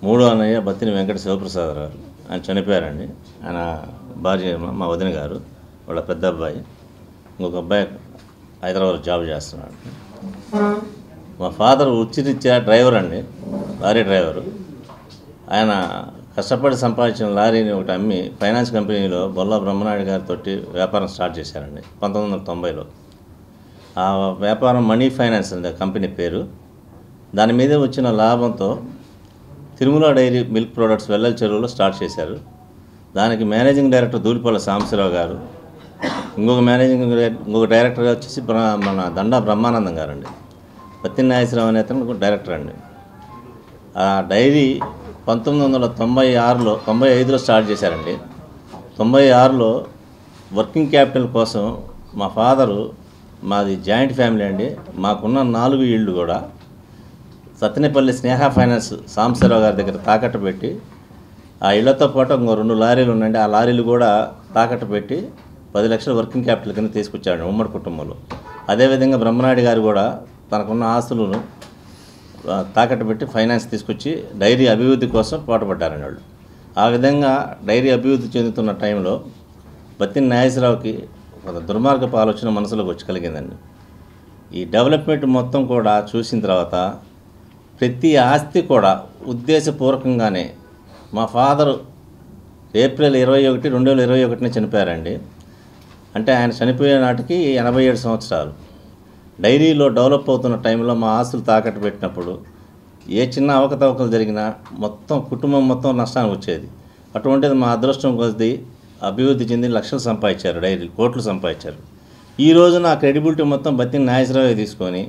3వ అన్నయ్య బత్తిని వెంకట శివప్రసాద్ గారు. ఆయన చనిపోయారండి. ఆయన భార్య మా వదిన గారు, వాళ్ళ పెద్ద అబ్బాయి. ఇంకొక అబ్బాయి హైదరాబాద్ జాబ్ చేస్తున్నాడు. మా ఫాదర్ వృత్తిరీత్యా డ్రైవర్ అండి, లారీ డ్రైవరు. ఆయన కష్టపడి సంపాదించిన లారీని ఒకటి అమ్మి ఫైనాన్స్ కంపెనీలో బొల్లా బ్రహ్మనాయుడు గారితో వ్యాపారం స్టార్ట్ చేశారండి 1990లో. ఆ వ్యాపారం మనీ ఫైనాన్స్ అండి కంపెనీ పేరు. దాని మీద వచ్చిన లాభంతో Tirumala dairy milk products Vellala చెరువులో స్టార్ట్ చేశారు. దానికి మేనేజింగ్ డైరెక్టర్ దూలిపల్ల సాంబశివరావు గారు, ఇంకొక డైరెక్టర్గా వచ్చేసి మన దండా బ్రహ్మానందం గారండి. బత్తిని నాగేశ్వరరావు అనే అతను డైరెక్టర్ అండి. ఆ డైరీ 1996లో 95లో స్టార్ట్ చేశారండి. 96లో వర్కింగ్ క్యాపిటల్ కోసం మా ఫాదరు, మాది జాయింట్ ఫ్యామిలీ అండి, మాకున్న 4 ఇళ్ళు కూడా సత్తెనపల్లి స్నేహ ఫైనాన్స్ సాంబశివరావు గారి దగ్గర తాకట్టు పెట్టి, ఆ ఇళ్లతో పాటు ఇంకో 2 లారీలు ఉన్నాయండి, ఆ లారీలు కూడా తాకట్టు పెట్టి 10 లక్షల వర్కింగ్ క్యాపిటల్ కింద తీసుకొచ్చాడు ఉమ్మడి కుటుంబంలో. అదేవిధంగా బ్రహ్మనాయుడు గారు కూడా తనకున్న ఆస్తులను తాకట్టు పెట్టి ఫైనాన్స్ తీసుకొచ్చి డైరీ అభివృద్ధి కోసం పాటుపడ్డారని వాళ్ళు. ఆ విధంగా డైరీ అభివృద్ధి చెందుతున్న టైంలో బత్తిని నాగేశ్వరరావుకి ఒక దుర్మార్గపు ఆలోచన మనసులోకి వచ్చి కలిగిందండి. ఈ డెవలప్మెంట్ మొత్తం కూడా చూసిన తర్వాత ప్రతి ఆస్తి కూడా ఉద్దేశపూర్వకంగానే, మా ఫాదరు ఏప్రిల్ 21, 2021 చనిపోయారండి. అంటే ఆయన చనిపోయే నాటికి 87 సంవత్సరాలు. డైరీలో డెవలప్ అవుతున్న టైంలో మా ఆస్తులు తాకట్టు పెట్టినప్పుడు ఏ చిన్న అవకతవకలు జరిగినా మొత్తం కుటుంబం మొత్తం నష్టానికి వచ్చేది. అటువంటిది మా అదృష్టం కొద్ది అభివృద్ధి చెంది లక్షలు సంపాదించారు, డైరీలు కోట్లు సంపాదించారు. ఈ రోజు నా క్రెడిబిలిటీ మొత్తం బత్తిని నాగేశ్వరరావు తీసుకొని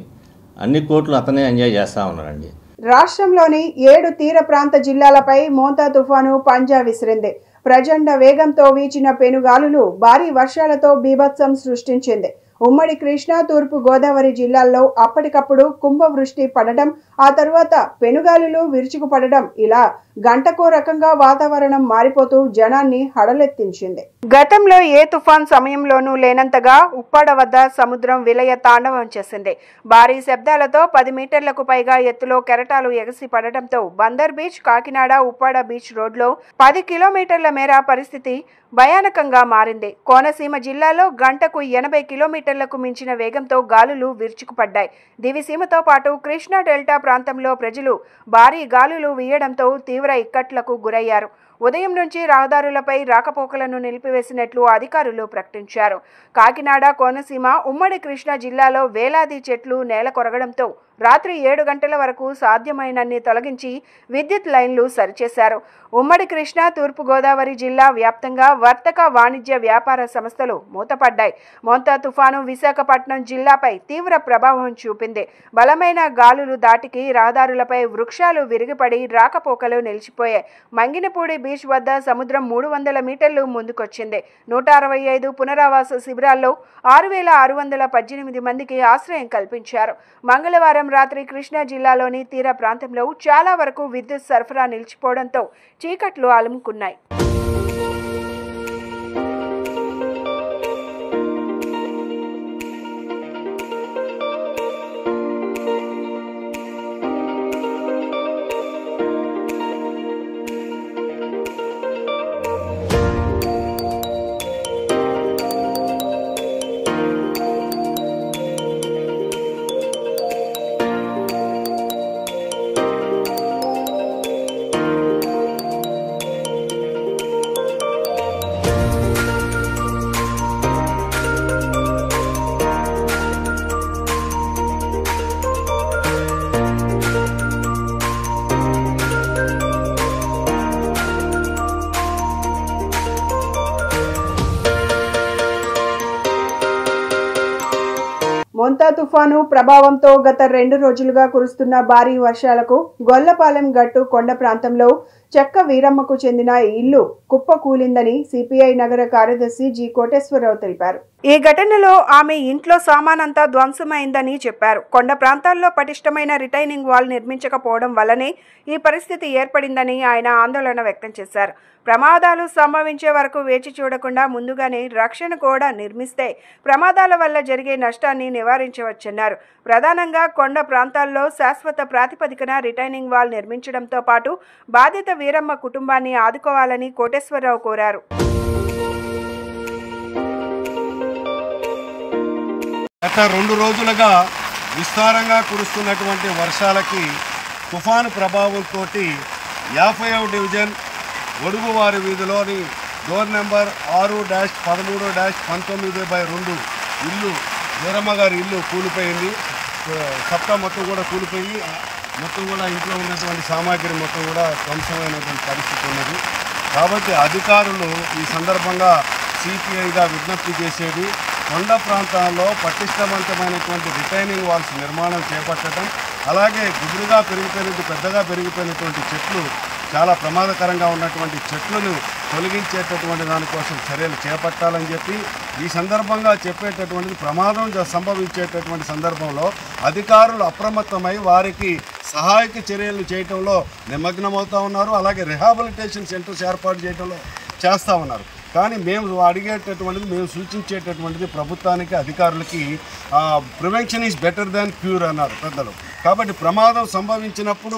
అన్ని కోట్లు అతనే ఎంజాయ్ చేస్తూ ఉన్నాడండి. రాష్ట్రంలోని 7 తీర ప్రాంత జిల్లాలపై మోంతా తుఫాను పంజా విసిరింది. ప్రచండ వేగంతో వీచిన పెనుగాలులు భారీ వర్షాలతో బీభత్సం సృష్టించింది. ఉమ్మడి కృష్ణా, తూర్పు గోదావరి జిల్లాల్లో అప్పటికప్పుడు కుంభవృష్టి పడడం, ఆ తర్వాత పెనుగాలులు విరుచుకుపడడం, ఇలా గంటకో రకంగా వాతావరణం మారిపోతూ జనాన్ని హడలెత్తించింది. గతంలో ఏ తుఫాన్ సమయంలోనూ లేనంతగా ఉప్పాడ వద్ద సముద్రం విలయ తాండవం చేసింది. భారీ శబ్దాలతో 10 మీటర్లకు పైగా ఎత్తులో కెరటాలు ఎగసి పడడంతో బందర్ బీచ్, కాకినాడ, ఉప్పాడ బీచ్ రోడ్లో 10 కిలోమీటర్ల మేర పరిస్థితి భయానకంగా మారింది. కోనసీమ జిల్లాలో గంటకు 80 కిలోమీటర్లకు మించిన వేగంతో గాలులు విరుచుకుపడ్డాయి. దివిసీమతో పాటు కృష్ణా డెల్టా ప్రాంతంలో ప్రజలు భారీ గాలులు వీయడంతో తీవ్ర ఇక్కట్లకు గురయ్యారు. ఉదయం నుంచి రహదారులపై రాకపోకలను నిలిపివేసినట్లు అధికారులు ప్రకటించారు. కాకినాడ, కోనసీమ, ఉమ్మడి కృష్ణా జిల్లాలో వేలాది చెట్లు నేల కొరగడంతో రాత్రి 7 గంటల వరకు సాధ్యమైనన్ని తొలగించి విద్యుత్ లైన్లు సరిచేశారు. ఉమ్మడి కృష్ణా, తూర్పు గోదావరి జిల్లా వ్యాప్తంగా వర్తక, వాణిజ్య, వ్యాపార సంస్థలు మూతపడ్డాయి. మోంతా తుఫాను విశాఖపట్నం జిల్లాపై తీవ్ర ప్రభావం చూపింది. బలమైన గాలులు దాటికి రహదారులపై వృక్షాలు విరిగిపడి రాకపోకలు నిలిచిపోయాయి. మంగినపూడి బీచ్ వద్ద సముద్రం 300 మీటర్లు ముందుకొచ్చింది. 165 పునరావాస శిబిరాల్లో 6,618 మందికి ఆశ్రయం కల్పించారు. మంగళవారం రాత్రి కృష్ణా జిల్లాలోని తీర ప్రాంతంలో చాలా వరకు విద్యుత్ సరఫరా నిలిచిపోవడంతో చీకట్లు అలుముకున్నాయి. మోంతా తుఫాను ప్రభావంతో గత 2 రోజులుగా కురుస్తున్న భారీ వర్షాలకు గొల్లపాలెం గట్టు కొండ ప్రాంతంలో చెక్క వీరమ్మకు చెందిన ఇల్లు కుప్పకూలిందని సిపిఐ నగర కార్యదర్శి జి కోటేశ్వరరావు తెలిపారు. ఈ ఘటనలో ఆమె ఇంట్లో సామానంతా ధ్వంసమైందని చెప్పారు. కొండ ప్రాంతాల్లో పటిష్టమైన రిటైనింగ్ వాల్ నిర్మించకపోవడం వల్లనే ఈ పరిస్థితి ఏర్పడిందని ఆయన ఆందోళన వ్యక్తం చేశారు. ప్రమాదాలు సంభవించే వరకు వేచి చూడకుండా ముందుగానే రక్షణ కూడా నిర్మిస్తే ప్రమాదాల వల్ల జరిగే నష్టాన్ని నివారించవచ్చన్నారు. ప్రధానంగా కొండ ప్రాంతాల్లో శాశ్వత ప్రాతిపదికన రిటైనింగ్ వాల్ నిర్మించడంతో పాటు బాధిత వీరమ్మ కుటుంబాన్ని ఆదుకోవాలని కోటేశ్వరరావు కోరారు. గత 2 రోజులుగా విస్తారంగా కురుస్తున్నటువంటి వర్షాలకి తుఫాను ప్రభావంతో 50వ డివిజన్ ఒడుగువారి వీధిలోని డోర్ నెంబర్ 6-13-19/2 ఇల్లు వీరమ్మ గారి ఇల్లు కూలిపోయింది. సప్తా మొత్తం కూడా కూలిపోయి మొత్తం కూడా ఇంట్లో ఉన్నటువంటి సామాగ్రి మొత్తం కూడా ధ్వంసమైనటువంటి పరిస్థితి ఉన్నది. కాబట్టి అధికారులు ఈ సందర్భంగా సిపిఐగా విజ్ఞప్తి చేసేది కొండ ప్రాంతాల్లో పటిష్టవంతమైనటువంటి రిటైనింగ్ వాల్స్ నిర్మాణం చేపట్టడం, అలాగే గుబురుగా పెద్దగా పెరిగిపోయినటువంటి చెట్లు, చాలా ప్రమాదకరంగా ఉన్నటువంటి చెట్లను తొలగించేటటువంటి దానికోసం చర్యలు చేపట్టాలని చెప్పి ఈ సందర్భంగా చెప్పేటటువంటిది ప్రమాదం సంభవించేటటువంటి సందర్భంలో అధికారులు అప్రమత్తమై వారికి సహాయక చర్యలు చేయటంలో నిమగ్నమవుతూ ఉన్నారు. అలాగే రిహాబిలిటేషన్ సెంటర్స్ ఏర్పాటు చేయడంలో చేస్తూ ఉన్నారు. కానీ మేము అడిగేటటువంటిది, మేము సూచించేటటువంటిది ప్రభుత్వానికి, అధికారులకి prevention is better than cure అన్నారు పెద్దలు. కాబట్టి ప్రమాదం సంభవించినప్పుడు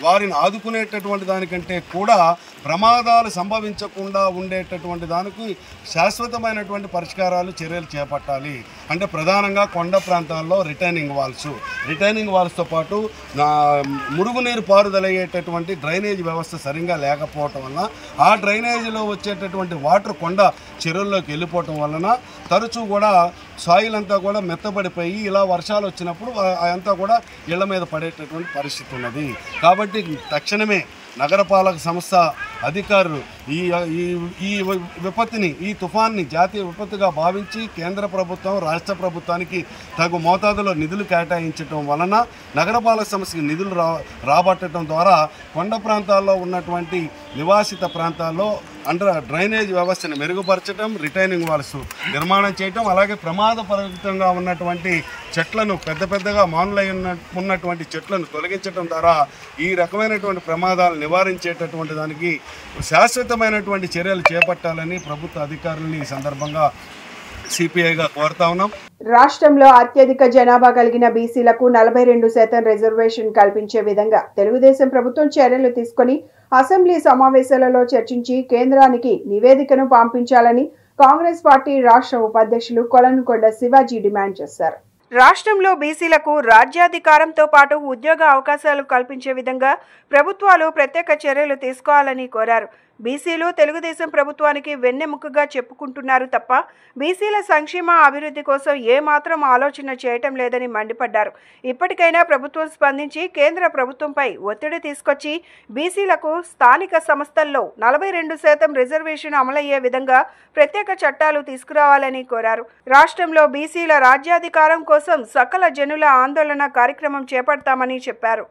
వారిని ఆదుకునేటటువంటి దానికంటే కూడా ప్రమాదాలు సంభవించకుండా ఉండేటటువంటి దానికి శాశ్వతమైనటువంటి పరిష్కారాలు, చర్యలు చేపట్టాలి. అంటే ప్రధానంగా కొండ ప్రాంతాల్లో రిటైనింగ్ వాల్స్తో పాటు మురుగునీరు పారుదలయ్యేటటువంటి డ్రైనేజ్ వ్యవస్థ సరిగ్గా లేకపోవటం వలన ఆ డ్రైనేజీలో వచ్చేటటువంటి వాటర్ కొండ చెరువుల్లోకి వెళ్ళిపోవటం వలన తరచూ కూడా సాయిల్ అంతా కూడా మెత్తబడిపోయి ఇలా వర్షాలు వచ్చినప్పుడు అంతా కూడా ఇళ్ల మీద పడేటటువంటి పరిస్థితి ఉన్నది. కాబట్టి తక్షణమే నగరపాలక సంస్థ అధికారులు ఈ విపత్తుని, ఈ తుఫాన్ని జాతీయ విపత్తుగా భావించి కేంద్ర ప్రభుత్వం రాష్ట్ర ప్రభుత్వానికి తగు మోతాదులో నిధులు కేటాయించడం వలన నగరపాలక సంస్థకి నిధులు రాబట్టడం ద్వారా కొండ ప్రాంతాల్లో ఉన్నటువంటి నివాసిత ప్రాంతాల్లో డ్రైనేజ్ వ్యవస్థను మెరుగుపరచడం, రిటైనింగ్ వాల్స్ నిర్మాణం చేయటం, అలాగే ప్రమాదపరితంగా ఉన్నటువంటి చెట్లను పెద్దగా మానులై ఉన్నటువంటి చెట్లను తొలగించడం ద్వారా ఈ రకమైనటువంటి ప్రమాదాలు నివారించేటటువంటి దానికి శాశ్వతమైనటువంటి చర్యలు చేపట్టాలని ప్రభుత్వ అధికారులని ఈ సందర్భంగా సిపిఐగా కోరుతా ఉన్నాం. రాష్ట్రంలో అత్యధిక జనాభా కలిగిన బీసీలకు 42% రిజర్వేషన్ కల్పించే విధంగా తెలుగుదేశం ప్రభుత్వం చర్యలు తీసుకొని అసెంబ్లీ సమావేశాలలో చర్చించి కేంద్రానికి నివేదికను పంపించాలని కాంగ్రెస్ పార్టీ రాష్ట్ర ఉపాధ్యక్షులు కొలనుకొండ శివాజీ డిమాండ్ చేశారు. రాష్ట్రంలో బీసీలకు రాజ్యాధికారంతో పాటు ఉద్యోగ అవకాశాలు కల్పించే విధంగా ప్రభుత్వాలు ప్రత్యేక చర్యలు తీసుకోవాలని కోరారు. బీసీలు తెలుగుదేశం ప్రభుత్వానికి వెన్నెముకగా చెప్పుకుంటున్నారు తప్ప బీసీల సంక్షేమ అభివృద్ధి కోసం ఏమాత్రం ఆలోచన చేయటం లేదని మండిపడ్డారు. ఇప్పటికైనా ప్రభుత్వం స్పందించి కేంద్ర ప్రభుత్వంపై ఒత్తిడి తీసుకొచ్చి బీసీలకు స్థానిక సంస్థల్లో 42% రిజర్వేషన్ అమలయ్యే విధంగా ప్రత్యేక చట్టాలు తీసుకురావాలని కోరారు. రాష్ట్రంలో బీసీల రాజ్యాధికారం కోసం సకల జనుల ఆందోళన కార్యక్రమం చేపడతామని చెప్పారు.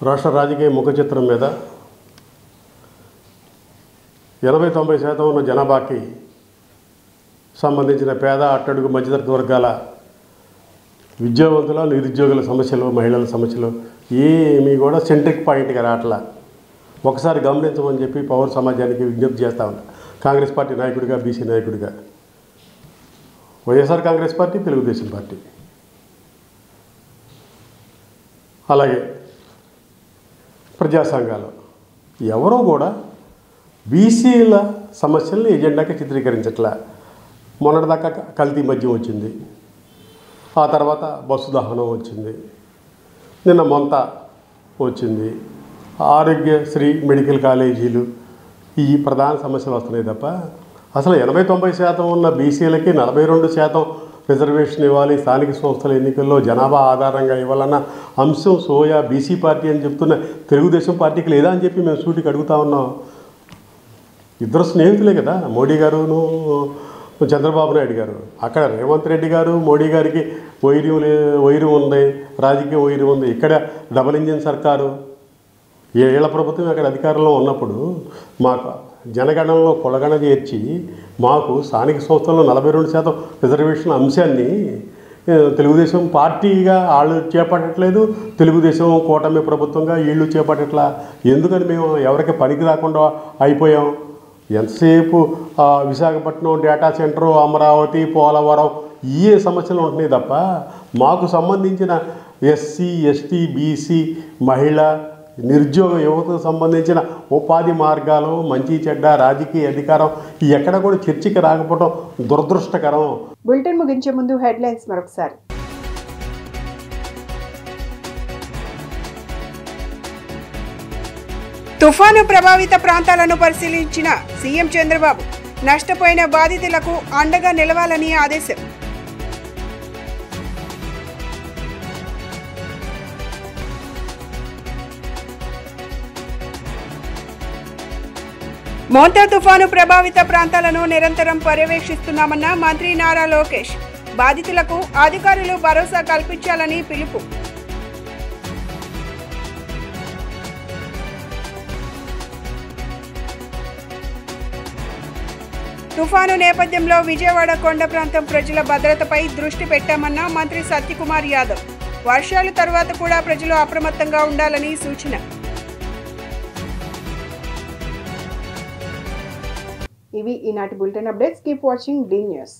రాష్ట్ర రాజకీయ ముఖ చిత్రం మీద 80-90% ఉన్న జనాభాకి సంబంధించిన పేద, అట్టడుగు, మధ్యతరగతి వర్గాల విద్యావంతుల, నిరుద్యోగుల సమస్యలు, మహిళల సమస్యలు ఏమీ కూడా సెంట్రిక్ పాయింట్గా రావట్లా. ఒకసారి గమనించమని చెప్పి పౌర సమాజానికి విజ్ఞప్తి చేస్తా ఉన్నా. కాంగ్రెస్ పార్టీ నాయకుడిగా, బీసీ నాయకుడిగా, వైఎస్ఆర్ కాంగ్రెస్ పార్టీ, తెలుగుదేశం పార్టీ, అలాగే ప్రజా సంఘాలు ఎవరో కూడా బీసీల సమస్యల్ని ఎజెండాకి చిత్రీకరించట్లా. మొన్నటిదాకా కల్తీ మద్యం వచ్చింది, ఆ తర్వాత బస్సు దహనం వచ్చింది, నిన్న మొంత వచ్చింది, ఆరోగ్యశ్రీ మెడికల్ కాలేజీలు, ఈ ప్రధాన సమస్యలు వస్తున్నాయి తప్ప అసలు 80-90% ఉన్న బీసీలకి 42% రిజర్వేషన్ ఇవ్వాలి, స్థానిక సంస్థల ఎన్నికల్లో జనాభా ఆధారంగా ఇవ్వాలన్న అంశం సోయా బీసీ పార్టీ అని చెప్తున్న తెలుగుదేశం పార్టీకి లేదా అని చెప్పి మేము సూటికి అడుగుతా ఉన్నాం. ఇద్దరు స్నేహితులే కదా, మోడీ గారును చంద్రబాబు నాయుడు గారు. అక్కడ రేవంత్ రెడ్డి గారు మోడీ గారికి వైరం ఉంది, రాజకీయ వైరం ఉంది. ఇక్కడ డబుల్ ఇంజిన్ సర్కారు, ఏళ్ల ప్రభుత్వం అక్కడ అధికారంలో ఉన్నప్పుడు మాకు జనగణనలో కొలగణ చేర్చి మాకు స్థానిక సంస్థల్లో 42% రిజర్వేషన్ అంశాన్ని తెలుగుదేశం పార్టీగా వాళ్ళు చేపట్టట్లేదు, తెలుగుదేశం కూటమి ప్రభుత్వంగా వీళ్ళు చేపట్టట్లా. ఎందుకని మేము ఎవరికి పనికి రాకుండా అయిపోయాం? ఎంతసేపు విశాఖపట్నం డేటా సెంటరు, అమరావతి, పోలవరం ఈ సమస్యలు ఉంటున్నాయి తప్ప మాకు సంబంధించిన ఎస్సీ, ఎస్టీ, బీసీ, మహిళ, నిరుద్యోగ యువతకు సంబంధించిన ఉపాధి మార్గాలు, మంచి చెడ్డ, రాజకీయ అధికారం ఎక్కడ కూడా చర్చకి రాకపోవడం దురదృష్టకరం. బులెటిన్ ముగించే ముందు హెడ్లైన్స్ మరొకసారి. తుఫాను ప్రభావిత ప్రాంతాలను పరిశీలించిన సీఎం చంద్రబాబు, నష్టపోయిన బాధితులకు అండగా నిలవాలని ఆదేశం. మోంతా తుఫాను ప్రభావిత ప్రాంతాలను నిరంతరం పర్యవేక్షిస్తున్నామన్న మంత్రి నారా లోకేష్, బాధితులకు అధికారులు భరోసా కల్పించాలని పిలుపు. తుఫాను నేపథ్యంలో విజయవాడ కొండ ప్రాంతం ప్రజల భద్రతపై దృష్టి పెట్టామన్న మంత్రి సత్యకుమార్ యాదవ్, వర్షాల తర్వాత కూడా ప్రజలు అప్రమత్తంగా ఉండాలని సూచన. ఇవి ఈనాటి bulletin updates. Keep watching the news.